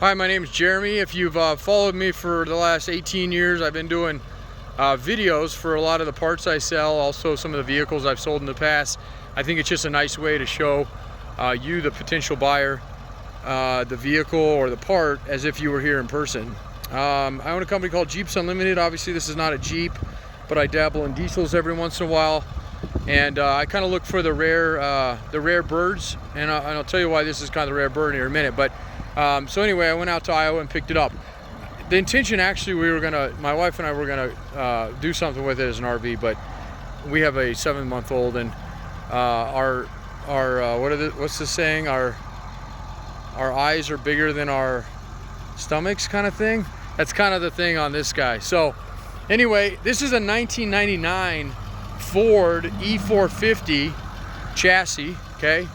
Hi, my name is Jeremy. If you've followed me for the last 18 years, I've been doing videos for a lot of the parts I sell, also some of the vehicles I've sold in the past. I think it's just a nice way to show you, the potential buyer, the vehicle or the part as if you were here in person. I own a company called Jeeps Unlimited. Obviously this is not a Jeep, but I dabble in diesels every once in a while. And I kind of look for the rare birds, and I'll tell you why this is kind of the rare bird in a minute. But so anyway, I went out to Iowa and picked it up. The intention, actually, my wife and I were gonna do something with it as an RV, but we have a 7-month-old, and what's the saying? Our eyes are bigger than our stomachs, kind of thing. That's kind of the thing on this guy. So anyway, this is a 1999 Ford E450 chassis, okay?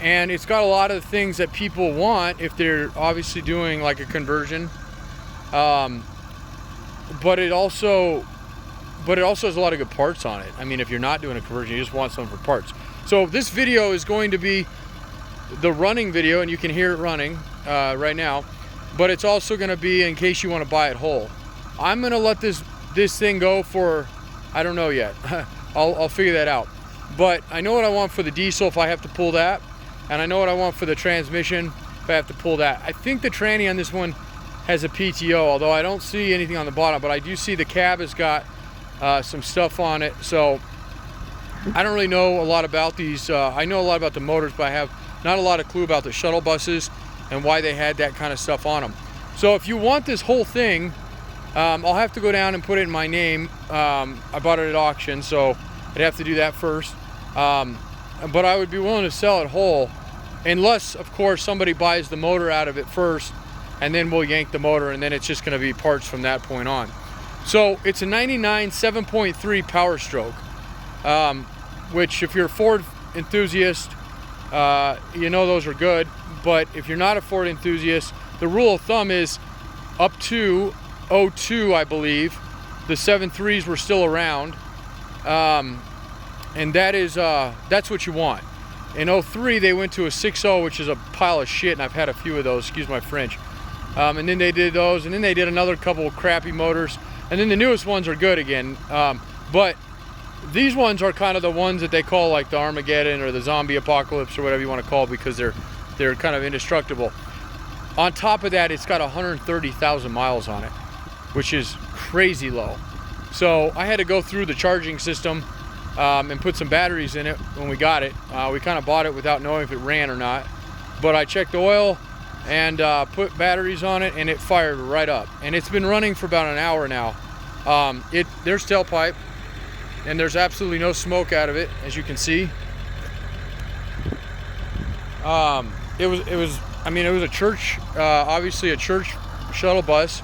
And it's got a lot of the things that people want if they're obviously doing like a conversion, but it also has a lot of good parts on it. I mean, if you're not doing a conversion, you just want some for parts. So this video is going to be the running video, and you can hear it running right now, but it's also going to be in case you want to buy it whole. I'm going to let this thing go for, I don't know yet. I'll figure that out. But I know what I want for the diesel if I have to pull that. And I know what I want for the transmission if I have to pull that. I think the tranny on this one has a PTO, although I don't see anything on the bottom, but I do see the cab has got some stuff on it. So I don't really know a lot about these. I know a lot about the motors, but I have not a lot of clue about the shuttle buses and why they had that kind of stuff on them. So if you want this whole thing, I'll have to go down and put it in my name. I bought it at auction, so I'd have to do that first. But I would be willing to sell it whole, unless, of course, somebody buys the motor out of it first, and then we'll yank the motor, and then it's just going to be parts from that point on. So it's a 99 7.3 Powerstroke, which if you're a Ford enthusiast, you know those are good. But if you're not a Ford enthusiast, the rule of thumb is up to 02, I believe. The 7.3s were still around. And that's what you want. In 03, they went to a 6.0, which is a pile of shit, and I've had a few of those, excuse my French. And then they did those, and then they did another couple of crappy motors, and then the newest ones are good again. But these ones are kind of the ones that they call like the Armageddon or the zombie apocalypse or whatever you want to call it, because they're kind of indestructible. On top of that, it's got 130,000 miles on it, which is crazy low. So I had to go through the charging system and put some batteries in it when we got it. We kind of bought it without knowing if it ran or not, but I checked the oil and put batteries on it, and it fired right up, and it's been running for about an hour now. There's tailpipe, and there's absolutely no smoke out of it, as you can see. It was a church, obviously a church shuttle bus,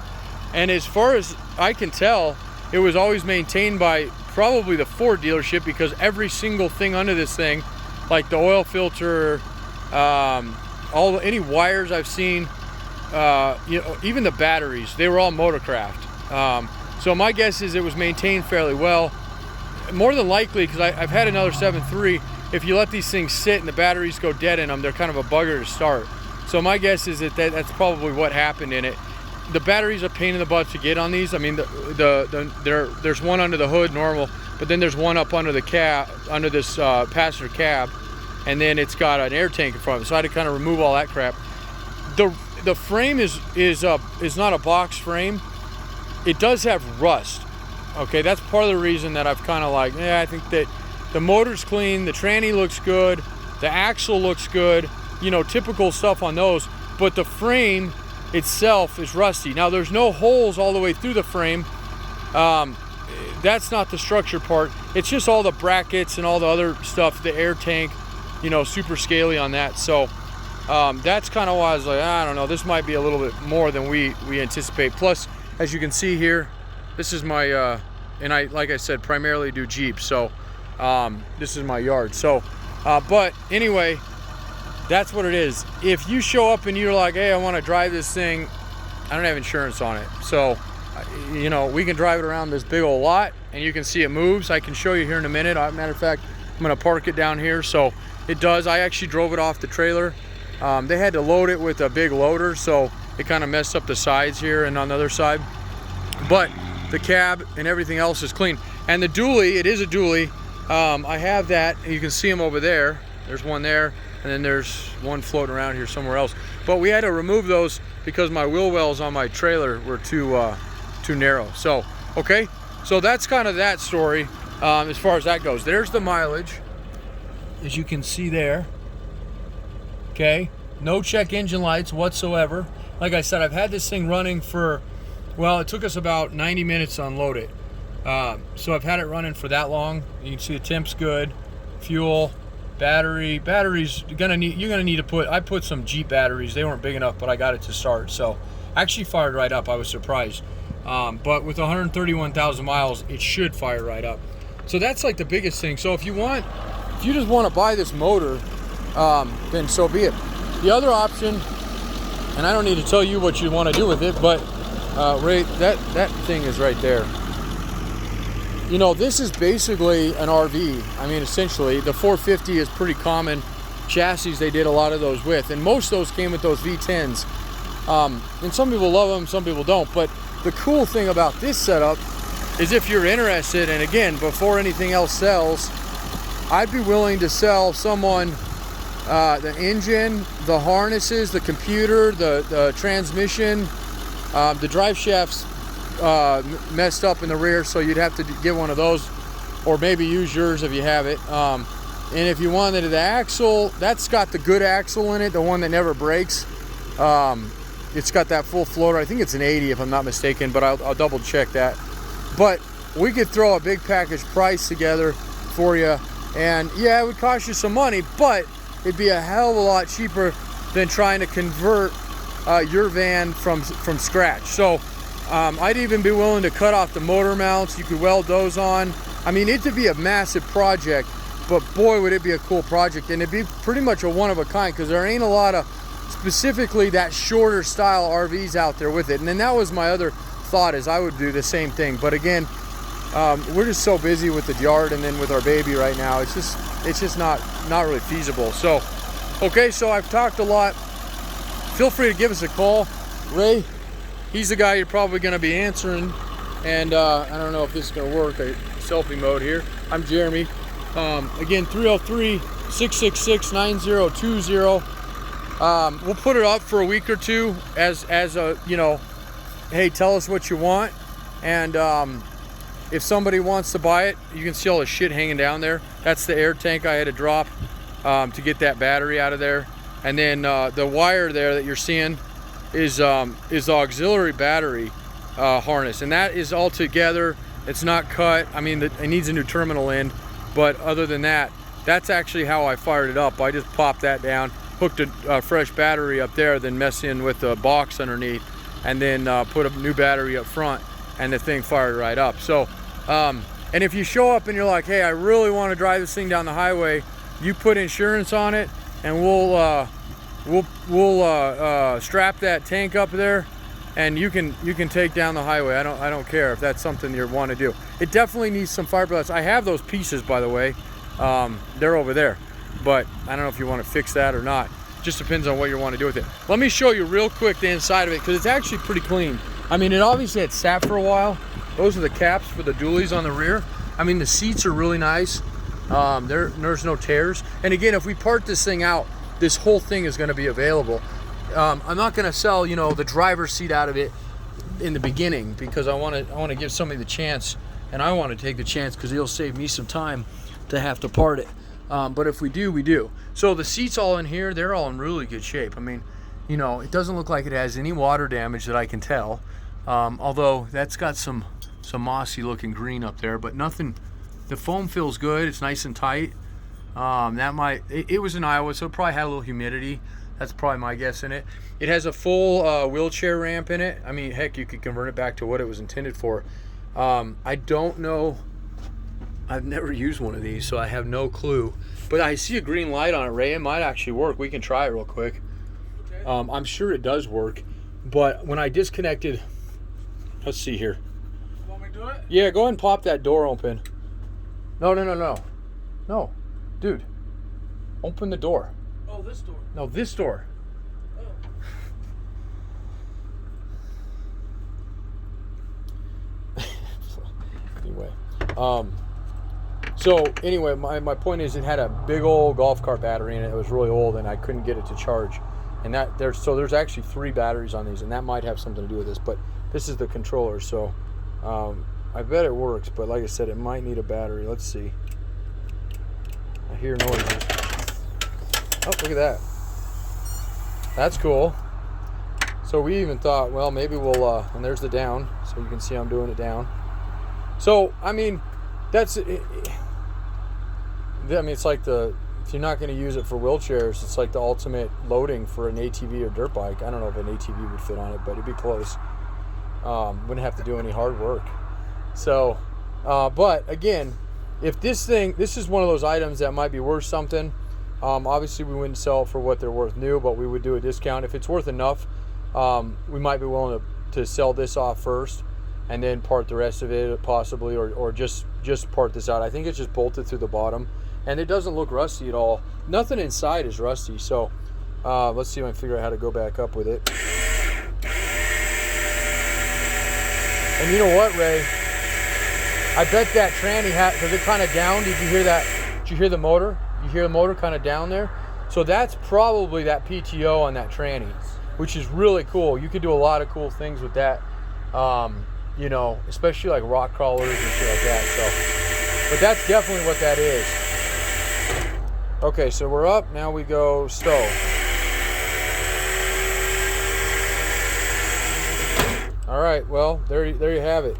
and as far as I can tell, it was always maintained by probably the Ford dealership, because every single thing under this thing, like the oil filter, any wires I've seen, even the batteries, they were all Motorcraft. So my guess is it was maintained fairly well. More than likely, because I've had another 7.3, if you let these things sit and the batteries go dead in them, they're kind of a bugger to start. So my guess is that's probably what happened in it. The battery's a pain in the butt to get on these. I mean, there's one under the hood, normal, but then there's one up under the cab, under this passenger cab, and then it's got an air tank in front of it. So I had to kind of remove all that crap. The frame is not a box frame. It does have rust. Okay, that's part of the reason that I've kind of like, I think that the motor's clean, the tranny looks good, the axle looks good, typical stuff on those, but the frame itself is rusty. Now there's no holes all the way through the frame. That's not the structure part. It's just all the brackets and all the other stuff, the air tank, super scaly on that. So that's kind of why I was like, I don't know, this might be a little bit more than we anticipate. Plus, as you can see here, this is my and I, like I said, primarily do Jeeps, so this is my yard. So but anyway, that's what it is. If you show up and you're like, hey, I want to drive this thing, I don't have insurance on it. So, we can drive it around this big old lot, and you can see it moves. I can show you here in a minute. Matter of fact, I'm going to park it down here. So it does. I actually drove it off the trailer They had to load it with a big loader, so it kind of messed up the sides here and on the other side. But the cab and everything else is clean. And the dually, it is a dually. I have that, and you can see them over there. There's one there, and then there's one floating around here somewhere else. But we had to remove those because my wheel wells on my trailer were too narrow. So, okay, so that's kind of that story as far as that goes. There's the mileage, as you can see there. Okay, no check engine lights whatsoever. Like I said, I've had this thing running for, well, it took us about 90 minutes to unload it. So I've had it running for that long. You can see the temp's good. Fuel, batteries, you're gonna need to put, I put some Jeep batteries. They weren't big enough, but I got it to start. So actually fired right up. I was surprised. But with 131,000 miles, it should fire right up. So that's like the biggest thing. So if you just want to buy this motor, then so be it. The other option, and I don't need to tell you what you want to do with it, but Ray, that thing is right there. You know, this is basically an RV. I mean, essentially, the 450 is pretty common chassis. They did a lot of those with, and most of those came with those V10s. And some people love them, some people don't. But the cool thing about this setup is if you're interested, and again, before anything else sells, I'd be willing to sell someone the engine, the harnesses, the computer, the transmission, the drive shafts messed up in the rear, so you'd have to get one of those, or maybe use yours if you have it. And if you wanted the axle, that's got the good axle in it, the one that never breaks. It's got that full floater. I think it's an 80 if I'm not mistaken, but I'll double check that. But we could throw a big package price together for you, and yeah, it would cost you some money, but it'd be a hell of a lot cheaper than trying to convert your van from scratch. So I'd even be willing to cut off the motor mounts. You could weld those on. I mean, it would be a massive project, but boy, would it be a cool project. And it'd be pretty much a one of a kind, because there ain't a lot of specifically that shorter style RVs out there with it. And then that was my other thought, is I would do the same thing. But again, we're just so busy with the yard and then with our baby right now. It's just not really feasible. So, okay, so I've talked a lot. Feel free to give us a call. Ray, he's the guy you're probably going to be answering. And I don't know if this is going to work. Selfie mode here. I'm Jeremy. Again, 303-666-9020. We'll put it up for a week or two as a, you know, hey, tell us what you want. And if somebody wants to buy it, you can see all the shit hanging down there. That's the air tank I had to drop to get that battery out of there. And then the wire there that you're seeing is the auxiliary battery harness, and that is all together. It's not cut. I mean, it needs a new terminal end, but other than that, that's actually how I fired it up. I just popped that down, hooked a fresh battery up there, then messed in with the box underneath, and then put a new battery up front, and the thing fired right up. So and if you show up and you're like, hey, I really want to drive this thing down the highway, you put insurance on it, and we'll strap that tank up there, and you can take down the highway. I don't care if that's something you want to do. It definitely needs some fiberglass. I have those pieces, by the way. They're over there, but I don't know if you want to fix that or not. Just depends on what you want to do with it. Let me show you real quick the inside of it, because it's actually pretty clean. I mean, it obviously had sat for a while. Those are the caps for the dualies on the rear. I mean, the seats are really nice. There's no tears. And again, if we part this thing out, this whole thing is going to be available. I'm not going to sell, you know, the driver's seat out of it in the beginning, because I want to give somebody the chance, and I want to take the chance because it'll save me some time to have to part it. But if we do, we do. So the seats all in here, they're all in really good shape. I mean, you know, it doesn't look like it has any water damage that I can tell. Although that's got some mossy looking green up there, but nothing. The foam feels good. It's nice and tight. It was in Iowa, so it probably had a little humidity. That's probably my guess in it. It has a full wheelchair ramp in it. I mean, heck, you could convert it back to what it was intended for. I don't know. I've never used one of these, so I have no clue. But I see a green light on it, Ray. It might actually work. We can try it real quick. Okay. I'm sure it does work. But when I disconnected, let's see here. Want me to do it? Yeah, go ahead and pop that door open. No. No. Dude, open the door. Oh, Oh, this door. No, this door. Anyway, so anyway, my point is, it had a big old golf cart battery in it. It was really old, and I couldn't get it to charge. And there's actually 3 batteries on these, and that might have something to do with this. But this is the controller, so I bet it works. But like I said, it might need a battery. Let's see. I hear noises. Oh, look at that. That's cool. So we even thought, well, maybe we'll. And there's the down, so you can see I'm doing it down. So, I mean, it's like if you're not going to use it for wheelchairs, it's like the ultimate loading for an ATV or dirt bike. I don't know if an ATV would fit on it, but it'd be close. Wouldn't have to do any hard work. So, but again, if this is one of those items that might be worth something. Obviously we wouldn't sell it for what they're worth new, but we would do a discount. If it's worth enough, we might be willing to sell this off first, and then part the rest of it possibly, or just part this out. I think it's just bolted through the bottom, and it doesn't look rusty at all. Nothing inside is rusty. So let's see if I can figure out how to go back up with it. And you know what, Ray? I bet that tranny had, because it kind of down. Did you hear that? Did you hear the motor? You hear the motor kind of down there? So that's probably that PTO on that tranny, which is really cool. You could do a lot of cool things with that. You know, especially like rock crawlers and shit like that. So, but that's definitely what that is. Okay, so we're up. Now we go stow. All right, well, there you have it.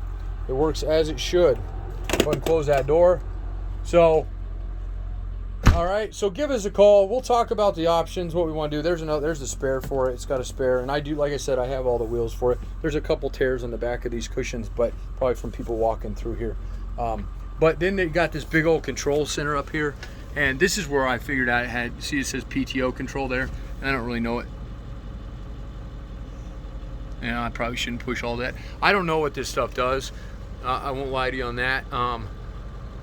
It works as it should. Go ahead and close that door. So, all right, so give us a call. We'll talk about the options, what we want to do. There's the spare for it. It's got a spare, and I do, like I said, I have all the wheels for it. There's a couple tears on the back of these cushions, but probably from people walking through here. But then they got this big old control center up here, and this is where I figured out it had, see it says PTO control there, and I don't really know it. Yeah, I probably shouldn't push all that. I don't know what this stuff does. I won't lie to you on that.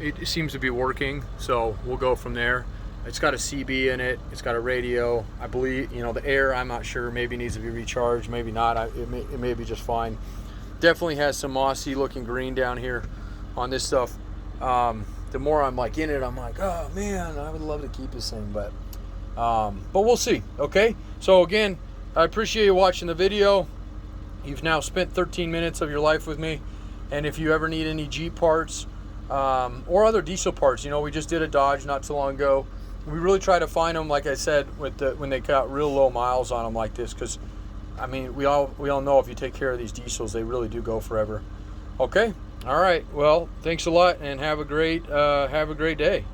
It seems to be working, so we'll go from there. It's got a CB in it. It's got a radio. I believe, you know, the air, I'm not sure. Maybe needs to be recharged. Maybe not. It may be just fine. Definitely has some mossy looking green down here on this stuff. The more I'm like in it, I'm like, oh man, I would love to keep this thing, but we'll see. Okay. So again, I appreciate you watching the video. You've now spent 13 minutes of your life with me, and if you ever need any Jeep parts, or other diesel parts, you know, we just did a Dodge not too long ago. We really try to find them, like I said, when they got real low miles on them like this, because I mean, we all know if you take care of these diesels, they really do go forever. Okay, all right. Well, thanks a lot, and have a great day.